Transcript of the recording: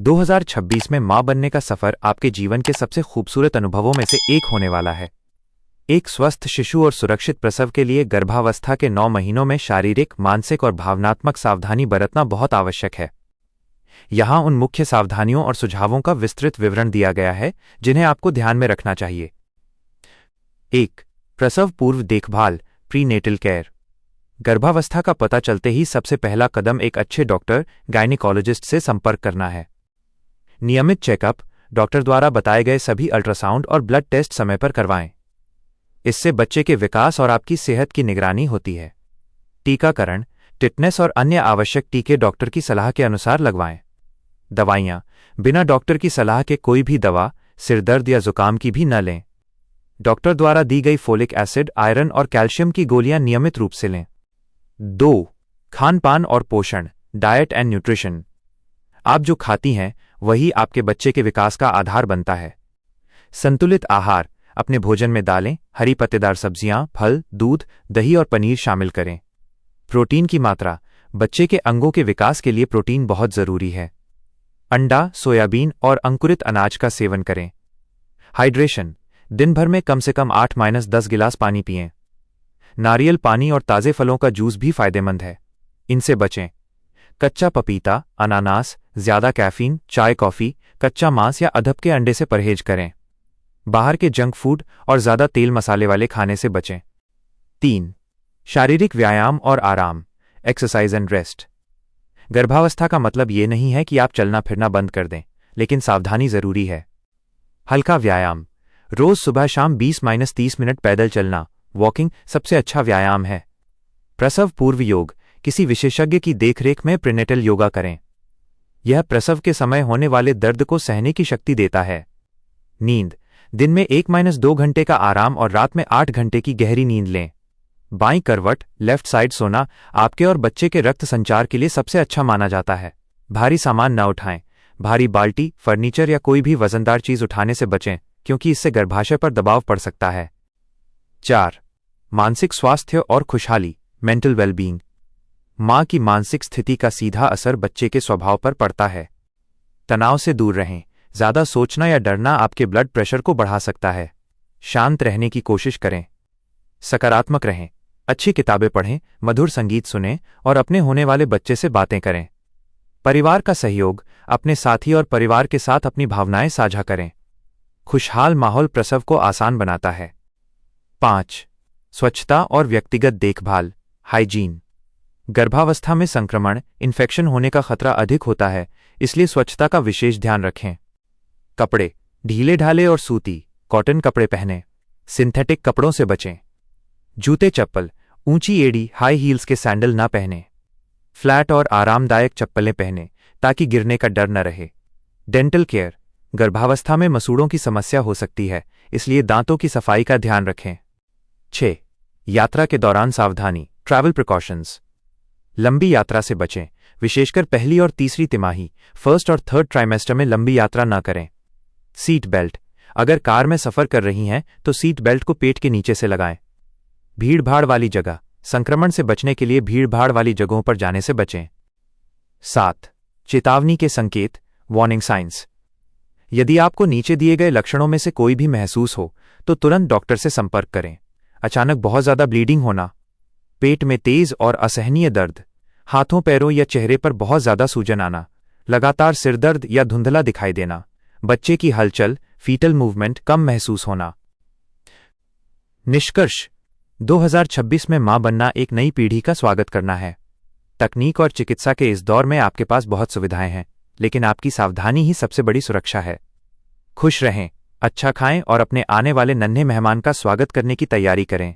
2026 में मां बनने का सफर आपके जीवन के सबसे खूबसूरत अनुभवों में से एक होने वाला है। एक स्वस्थ शिशु और सुरक्षित प्रसव के लिए गर्भावस्था के 9 महीनों में शारीरिक, मानसिक और भावनात्मक सावधानी बरतना बहुत आवश्यक है। यहाँ उन मुख्य सावधानियों और सुझावों का विस्तृत विवरण दिया गया है जिन्हें आपको ध्यान में रखना चाहिए। 1. प्रसव पूर्व देखभाल, प्रीनेटल केयर। गर्भावस्था का पता चलते ही सबसे पहला कदम एक अच्छे डॉक्टर, गायनिकोलॉजिस्ट से संपर्क करना है। नियमित चेकअप, डॉक्टर द्वारा बताए गए सभी अल्ट्रासाउंड और ब्लड टेस्ट समय पर करवाएं। इससे बच्चे के विकास और आपकी सेहत की निगरानी होती है। टीकाकरण, टिटनेस और अन्य आवश्यक टीके डॉक्टर की सलाह के अनुसार लगवाएं। दवाइयां, बिना डॉक्टर की सलाह के कोई भी दवा, सिरदर्द या जुकाम की भी न लें। डॉक्टर द्वारा दी गई फोलिक एसिड, आयरन और कैल्शियम की गोलियां नियमित रूप से लें। 2. खान पान और पोषण, डाइट एंड न्यूट्रिशन। आप जो खाती हैं वही आपके बच्चे के विकास का आधार बनता है। संतुलित आहार, अपने भोजन में दालें, हरी पत्तेदार सब्जियां, फल, दूध, दही और पनीर शामिल करें। प्रोटीन की मात्रा, बच्चे के अंगों के विकास के लिए प्रोटीन बहुत जरूरी है। अंडा, सोयाबीन और अंकुरित अनाज का सेवन करें। हाइड्रेशन, दिन भर में कम से कम 8-10 गिलास पानी पिएं। नारियल पानी और ताजे फलों का जूस भी फायदेमंद है, इनसे बचें। कच्चा पपीता, अनानास, ज्यादा कैफीन, चाय, कॉफी, कच्चा मांस या अधपके अंडे से परहेज करें। बाहर के जंक फूड और ज्यादा तेल मसाले वाले खाने से बचें। 3. शारीरिक व्यायाम और आराम, एक्सरसाइज एंड रेस्ट। गर्भावस्था का मतलब ये नहीं है कि आप चलना फिरना बंद कर दें, लेकिन सावधानी जरूरी है। हल्का व्यायाम, रोज सुबह शाम 20-30 मिनट पैदल चलना, वॉकिंग सबसे अच्छा व्यायाम है। प्रसव पूर्व योग, किसी विशेषज्ञ की देखरेख में प्रीनेटल योगा करें। यह प्रसव के समय होने वाले दर्द को सहने की शक्ति देता है। नींद, दिन में 1-2 घंटे का आराम और रात में 8 घंटे की गहरी नींद लें। बाईं करवट, लेफ्ट साइड सोना आपके और बच्चे के रक्त संचार के लिए सबसे अच्छा माना जाता है। भारी सामान न उठाएं। भारी बाल्टी, फर्नीचर या कोई भी वजनदार चीज उठाने से बचें, क्योंकि इससे गर्भाशय पर दबाव पड़ सकता है। 4. मानसिक स्वास्थ्य और खुशहाली, मेंटल वेलबींग। मां की मानसिक स्थिति का सीधा असर बच्चे के स्वभाव पर पड़ता है। तनाव से दूर रहें। ज्यादा सोचना या डरना आपके ब्लड प्रेशर को बढ़ा सकता है। शांत रहने की कोशिश करें। सकारात्मक रहें। अच्छी किताबें पढ़ें, मधुर संगीत सुनें और अपने होने वाले बच्चे से बातें करें। परिवार का सहयोग, अपने साथी और परिवार के साथ अपनी भावनाएं साझा करें। खुशहाल माहौल प्रसव को आसान बनाता है। 5. स्वच्छता और व्यक्तिगत देखभाल, हाइजीन। गर्भावस्था में संक्रमण, इन्फेक्शन होने का खतरा अधिक होता है, इसलिए स्वच्छता का विशेष ध्यान रखें। कपड़े, ढीले ढाले और सूती, कॉटन कपड़े पहनें। सिंथेटिक कपड़ों से बचें। जूते चप्पल, ऊंची एड़ी, हाई हील्स के सैंडल ना पहनें। फ्लैट और आरामदायक चप्पलें पहनें ताकि गिरने का डर न रहे। डेंटल केयर, गर्भावस्था में मसूड़ों की समस्या हो सकती है, इसलिए दांतों की सफाई का ध्यान रखें। 6. यात्रा के दौरान सावधानी, ट्रैवल प्रिकॉशंस। लंबी यात्रा से बचें, विशेषकर पहली और तीसरी तिमाही, फर्स्ट और थर्ड ट्राइमेस्टर में लंबी यात्रा न करें। सीट बेल्ट, अगर कार में सफर कर रही हैं तो सीट बेल्ट को पेट के नीचे से लगाएं। भीड़-भाड़ वाली जगह, संक्रमण से बचने के लिए भीड़-भाड़ वाली जगहों पर जाने से बचें। 7. चेतावनी के संकेत, वार्निंग साइंस। यदि आपको नीचे दिए गए लक्षणों में से कोई भी महसूस हो तो तुरंत डॉक्टर से संपर्क करें। अचानक बहुत ज्यादा ब्लीडिंग होना, पेट में तेज और असहनीय दर्द, हाथों पैरों या चेहरे पर बहुत ज्यादा सूजन आना, लगातार सिरदर्द या धुंधला दिखाई देना, बच्चे की हलचल, फीटल मूवमेंट कम महसूस होना। निष्कर्ष, 2026 में मां बनना एक नई पीढ़ी का स्वागत करना है। तकनीक और चिकित्सा के इस दौर में आपके पास बहुत सुविधाएं हैं, लेकिन आपकी सावधानी ही सबसे बड़ी सुरक्षा है। खुश रहें, अच्छा खाएं और अपने आने वाले नन्हे मेहमान का स्वागत करने की तैयारी करें।